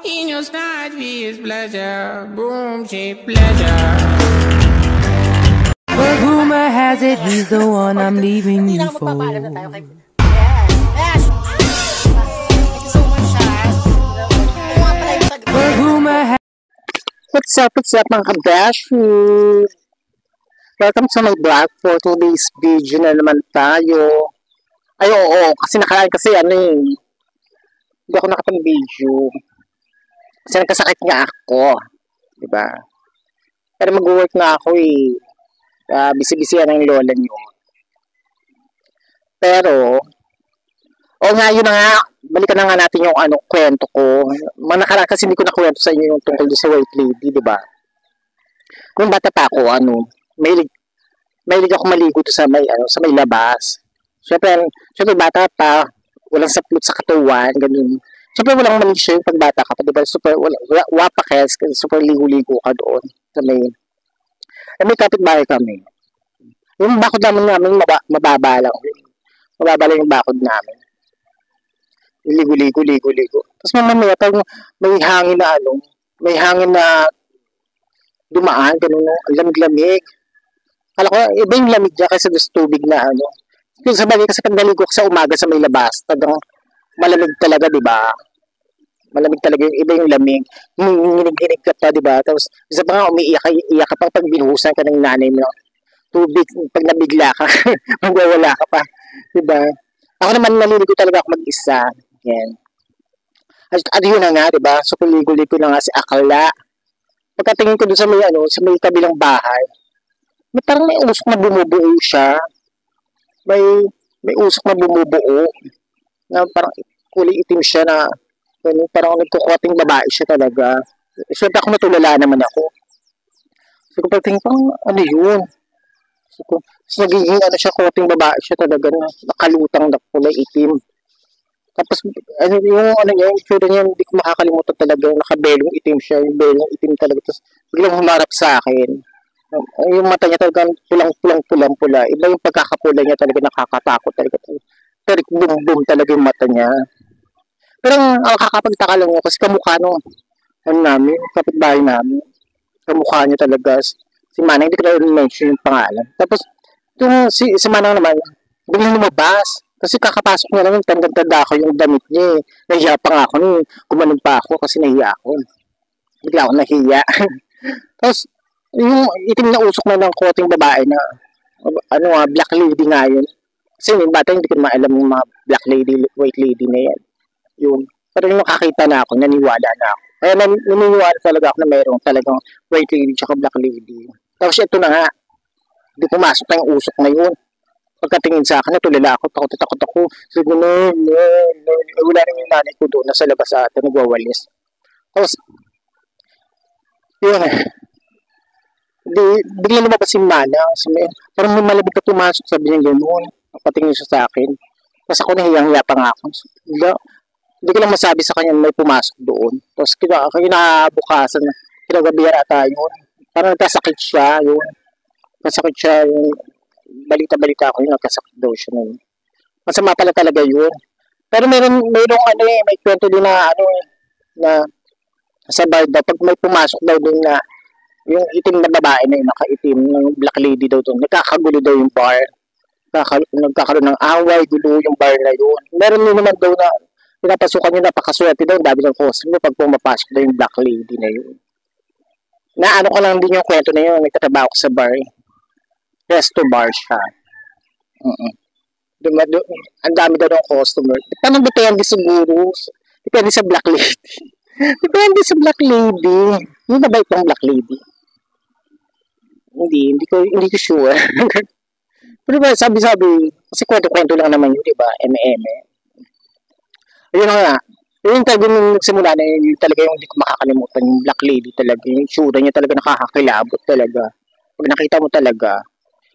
In your snide is pleasure, boom, shape pleasure. But rumor has it he's the one I'm leaving you for. But rumor What's up mga kabash? Welcome to my vlog for today's video na naman tayo. Ay oo, kasi nakaraan kasi hindi ako nakapag-video. Kasi nagkasakit nga ako. Diba? Pero mag-work na ako busy-busy yan ang lola nyo. Pero, yun na nga, balikan na nga natin yung kwento ko. Nakaraan kasi hindi ko nakwento sa inyo yung tungkol sa white lady, diba? Nung bata pa ako, mahilig ako maligo sa may labas. Siyempre bata pa, walang saplot sa katawan, ganun. Siyempre walang mali siya yung pagbata ka pa, diba? Super, wapakes, super ligo-ligo ka doon. May kapitbahay kami. Yung bakod namin mababa lang. Mababa lang yung bakod namin. Ligo-ligo. Tapos mamaya, may hangin na dumaan, ganun, lamig-lamig. Kala ko, iba yung lamig niya kasi sa tubig na Yung sa bagay kasi pag naligo ko sa umaga sa may labas, talagang malamig talaga, di ba? Malamig talaga yung iba yung lamig. Nginig ka pa, di ba? Tapos, isa pa nga, umiiyak ka pa pag binuhusan ka ng nanay mo. Tubig, pag nabigla ka, magwawala ka pa. Di ba? Ako naman, naliligo talaga ako mag-isa. Yan. At yun na nga, di ba? So, ligo-ligo na nga si Akla. Pagkatingin ko doon sa may kabilang bahay, parang may usok na bumubuo siya. May usok na bumubuo. Na parang kulay itim siya na parang nagkukuting babae siya talaga. Siyempre ako natulala naman ako. So, pagtingin ko, yun? So, nagiging siya, kuting babae siya talaga na nakalutang na kulay itim. Tapos, yung itsura niya, hindi ko makakalimutan talaga. Nakabelong itim siya, yung belong itim talaga. Tapos, biglang humarap sa akin. Yung mata niya talaga pulang-pula. Iba yung pagkakapula niya talaga, nakakatakot talaga. Tarik bum-bum talaga yung mata niya. Pero ang kakapagtaka lang kasi kamukha nung namin, kapitbahay namin. Kamukha niya talaga. Si Manang, hindi ko na mention yung pangalan. Tapos, si Manang naman, biglang lumabas. Kasi kakapasok niya lang, tanda ko yung damit niya. Nahiya pa nga ako. Gumanon pa ako kasi nahiya ako. Bigla ako nahiya. Tapos, yung itim na usok na ng kuting babae na black lady nga yun. Kasi yung bata hindi ko naman alam yung mga black lady, white lady na yan. Yun. Pero yung nakakita na ako, naniwala na ako. Kaya naniniwala talaga ako na mayroong talagang white lady tsaka black lady. Tapos ito na nga, hindi pumasok na yung usok na yun. Pagkatingin sa akin, natulala ako, takot ako. Sabi ko, wala rin yung nanay ko doon, nasa labas sa atin, nagwawalis. Tapos, yun bigla lumabas si Mana. Parang may malabig ka pumasok, sabi niya gano'n. Patingin siya sa akin. Tapos ako nahiyang-hiya pa nga ako. Hindi ko lang masabi sa kanya may pumasok doon. Tapos kinabukasan, kinagabihan ata yun. Parang nagkasakit siya, yun. Nagkasakit siya, yung balita ko yun, nagkasakit daw siya nun. Masama pala talaga yun. Pero mayroong may kwento din na sa bar daw, pag may pumasok daw doon na yung itim na babae na yung nakaitim, yung black lady daw doon, nagkakagulo daw yung bar. Nagkakaroon ng away, gulo yung bar na yun. Meron din naman daw na pinapasukan yung napakaswerte daw, dami ng customer pag pumapasok daw yung black lady na yun. Ko lang din yung kwento na yun, nagtatrabaho ko sa bar. Resto bar siya. Ang dami daw ng customer. Parang depende siguro. Depende sa black lady. Depende sa black lady. Hindi na ba itong black lady? Hindi ko sure. Pero ba, sabi-sabi, kasi kwento-kwento lang naman yun, diba? M&M. Ayun nga. Yung talaga nung nagsimula na yun, talaga yung hindi ko makakalimutan, yung black lady talaga. Yung sura niya talaga nakakakilabot talaga. Pag nakita mo talaga.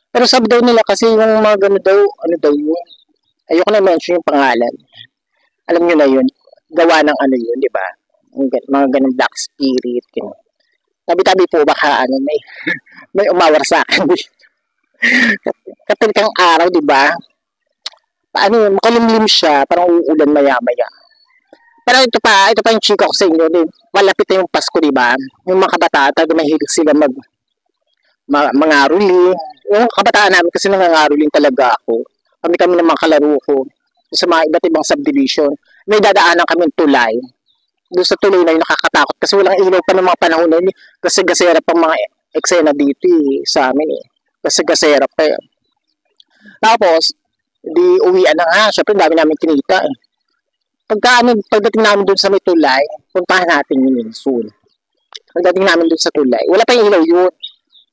Pero sabi daw nila kasi yung mga gano'n daw, yun. Ayoko na mention yung pangalan. Alam nyo na yun. Gawa ng yun, di ba? Mga ganun black spirit. Tabi-tabi po baka may umawar sa akin. Katalikang araw, di ba? Makalimlim siya, parang uulan maya-maya. Pero ito pa yung chika ko sa inyo. Malapit na yung Pasko, di ba? Yung mga kabataan, talaga mahilig sila mangaruli. Yung kabataan namin kasi nangangaruling talaga ako. Kami ng mga kalaro ko. Sa mga iba't ibang subdivision. May dadaanan kami tulay. Doon sa tulay na yun nakakatakot kasi walang ilaw pa ng mga panahon na yun. Kasi gasera pa mga eksena dito sa amin eh. Kasi gasera pa eh. Tapos, di uwian na nga. Siyempre, dami namin kinita eh. Pagdating namin doon sa may tulay, puntahan natin yung Minsun. Pagdating namin doon sa tulay, wala pa yung ilaw yun.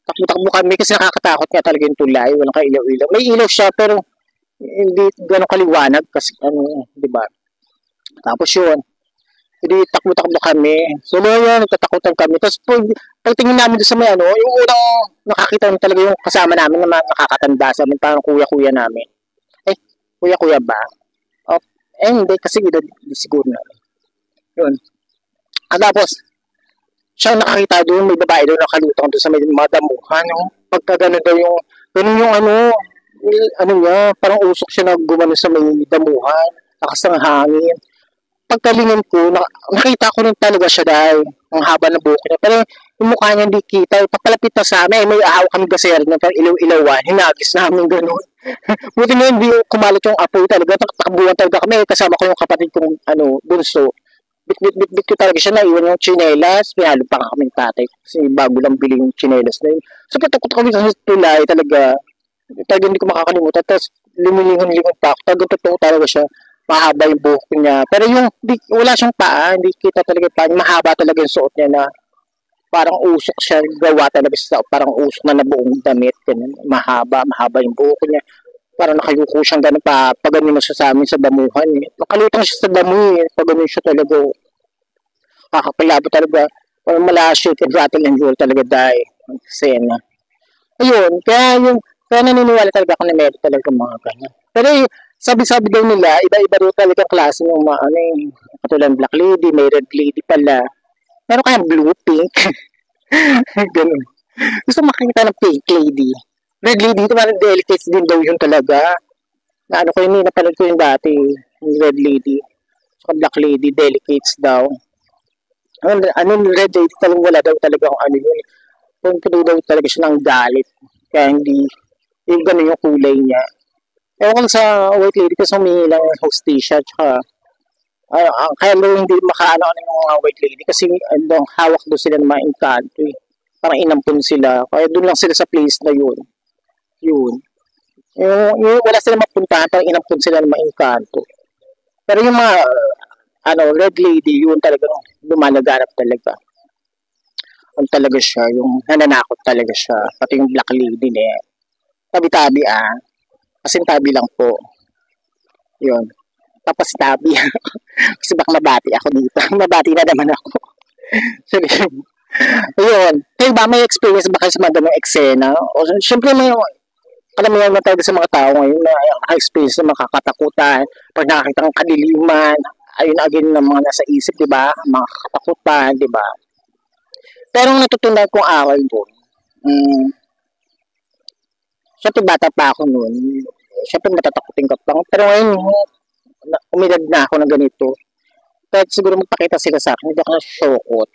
Takbo-takbo kami kasi nakakatakot nga talaga yung tulay. Walang ka-ilaw-ilaw. May ilaw siya pero hindi gano'ng kaliwanag kasi di ba? Tapos yun, hindi takbo-takbo kami. So yun, nagtatakutan kami. Tapos pagtingin namin doon sa may yung unang nakakita namin talaga yung kasama namin na nakakatanda sa amin, parang kuya-kuya namin. Kuya-kuya ba? Hindi, kasi hindi siguro na. Yun. At tapos, siya nakakita doon, may babae doon nakalutang doon sa may mga damuhan. Pagka gano'n daw ganun yung niya, parang usok siya na gumano sa may damuhan, lakas ng hangin. Pagkalingin ko, nakita ko rin talaga siya dahil ang haba ng buhok niya. Pero yung mukha niya hindi kita. Pagpalapit na sa amin, may aaw kami gasera niya, parang ilaw-ilawan, hinagis namin gano'n. Buti na hindi kumalat yung apoy talaga. Takbuhan talaga kami. Kasama ko yung kapatid kong bunso. Bit ko talaga siya. Naiwan yung chinelas. Pinalo pa kami ng tatay. Kasi bago lang bili yung chinelas na yun. So patakot kami sa tulay talaga. Talaga hindi ko makakalimutan. Tapos lumilingon-lingon pa ako. Talaga totoo talaga siya. Mahaba yung buhok niya. Pero yung wala siyang paa. Hindi kita talaga paa. Mahaba talaga yung suot niya na parang usok siya, gawa talaga sa parang usok na nabuong damit, ganun. Mahaba yung buhok niya. Parang nakayuko siyang gano'n paganin siya sa amin sa damuhan. Nakalutang siya sa damo paganin siya talaga. Kakapalabo talaga. Parang shake and rattle and roll talaga dahil ang sena. Ayun, kaya naniniwala talaga ako na meron talaga mga ganyan. Pero sabi-sabi daw nila, iba-iba daw talaga klase ng mga katulad ng black lady, may red lady pala. Meron kayang blue, pink. Ganun. Gusto makikita ng pink lady. Red lady, ito parang delicates din daw yun talaga. Napanood ko yun dati. Yung red lady. Saka black lady, delicates daw. Red lady talagang wala daw talaga kung yun. Kung puno daw talaga siya ng galit. Kaya hindi, yung ganun yung kulay niya. Ewan ko sa white lady kasi humingi lang ng hostessia, tsaka kaya hindi makaano yung mga white lady kasi hawak doon sila ng mga engkanto eh. Parang inampun sila. Kaya doon lang sila sa place na yun. Yung wala sila mapuntahan, parang inampun sila ng mga engkanto. Pero yung mga red lady, yun talaga lumalaganap talaga. Talaga siya, yung nananakot talaga siya. Pati yung black lady niya. Tabi-tabi Kasi tabi lang po. Yun. Tapos tabi. Kasi baka mabati ako dito. Mabati na naman ako. Ayun. Kayo ba, may experience ba kayo sa mga ganong eksena? O syempre alam mo naman talaga sa mga tao ngayon na naka-experience na makakatakutan. Pag nakakita ng kadiliman, ayun again ng mga nasa isip, di ba? Mga katakutan, di ba? Pero ang natutunan kong aral doon, syempre bata pa ako noon. Syempre matatakutin ka pa. Pero ngayon, umidad na ako ng ganito. Kahit siguro magpakita sila sa akin, hindi ako na-shokot.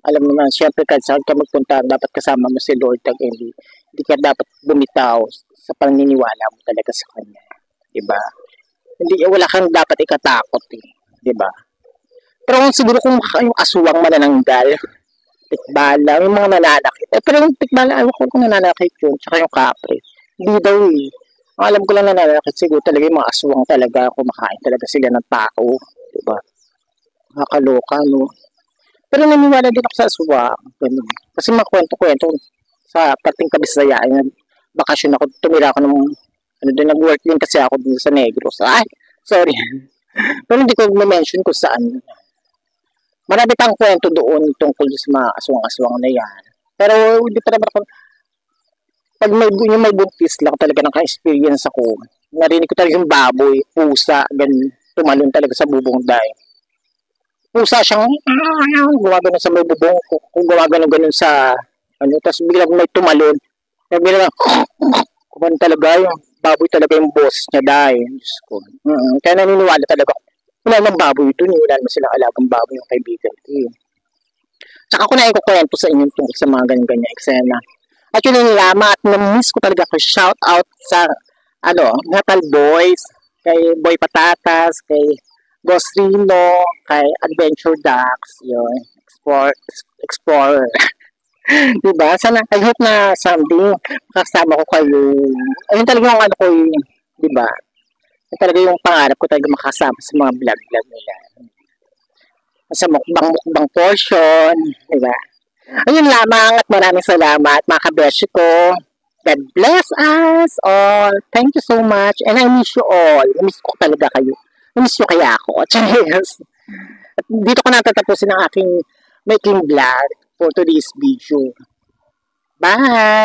Alam mo naman, syempre kahit saan ka magpunta, dapat kasama mo si Lord. Hindi ka dapat bumitaw sa paniniwala mo talaga sa Kanya. Diba? Wala kang dapat ikatakot. Diba? Pero siguro kung yung aswang manananggal, tikbala, yung mga nananakit. Pero yung tikbala, ayaw ko kung nananakit yun, tsaka yung kapre. Hindi daw alam ko lang nananakit siguro talaga yung mga aswang talaga, kumakain talaga sila ng tao. Diba? Nakakaloka, no? Pero naniwala din ako sa aswang. Ganun. Kasi mga kwento-kwento sa parting Kabisayaan, bakasyon ako, tumira ako ng, nag-work din kasi ako dito sa Negros. Sorry. Pero hindi ko ma-mention kung saan. Marami pang kwento doon tungkol sa mga aswang-aswang na yan. Pero hindi pa naman ako, pag may buntis lang talaga naka-experience ako, narinig ko talaga yung baboy, pusa, ganun, tumalon talaga sa bubong dahil. Pusa siyang gumagano sa may bubong, kung gumagano sa tapos biglang may tumalon. Biglang kuman talaga yung baboy talaga yung boss niya dahil. Kaya naniniwala talaga ako. Wala nang baboy dun, wala naman silang alagang baboy yung kaibigan ko. Tsaka ko na ikukwento sa inyo tungkol sa mga ganyan-ganyan eksena. Actually, nilamat, na-miss ko talaga ko shout out sa, Natal Boys, kay Boy Patatas, kay Boss Rino, kay Adventure Ducks, yun, Explorer. Diba? Sana, I hope na someday makasama ko kayo. Ayun talaga yung ko yun, diba? Yun talaga yung pangarap ko talaga makasama sa mga vlog-vlog nila. Sa mukbang portion, diba? Ayun lamang at maraming salamat mga kabeshi ko. God bless us all. Thank you so much and I miss you all. Miss ko talaga kayo. Miss you kaya ako. Yes. At dito ko natatapusin ang aking making vlog for today's video. Bye!